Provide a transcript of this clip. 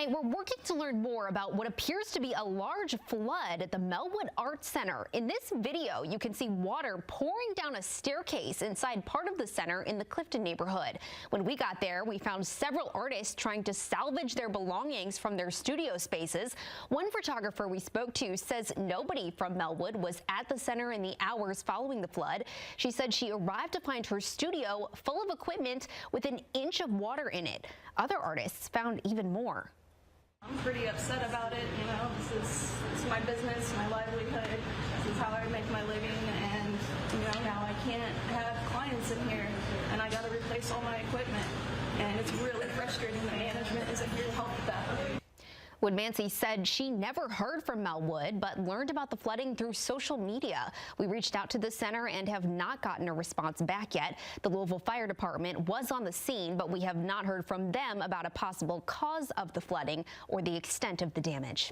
Tonight, we're working to learn more about what appears to be a large flood at the Mellwood Art Center. In this video, you can see water pouring down a staircase inside part of the center in the Clifton neighborhood. When we got there, we found several artists trying to salvage their belongings from their studio spaces. One photographer we spoke to says nobody from Mellwood was at the center in the hours following the flood. She said she arrived to find her studio full of equipment with an inch of water in it. Other artists found even more. I'm pretty upset about it. You know, this is my business, my livelihood. This is how I make my living, and now I can't have clients in here, and I got to replace all my equipment, and it's really frustrating that management isn't here to help with that. Woodmansey said she never heard from Mellwood, but learned about the flooding through social media. We reached out to the center and have not gotten a response back yet. The Louisville Fire Department was on the scene, but we have not heard from them about a possible cause of the flooding or the extent of the damage.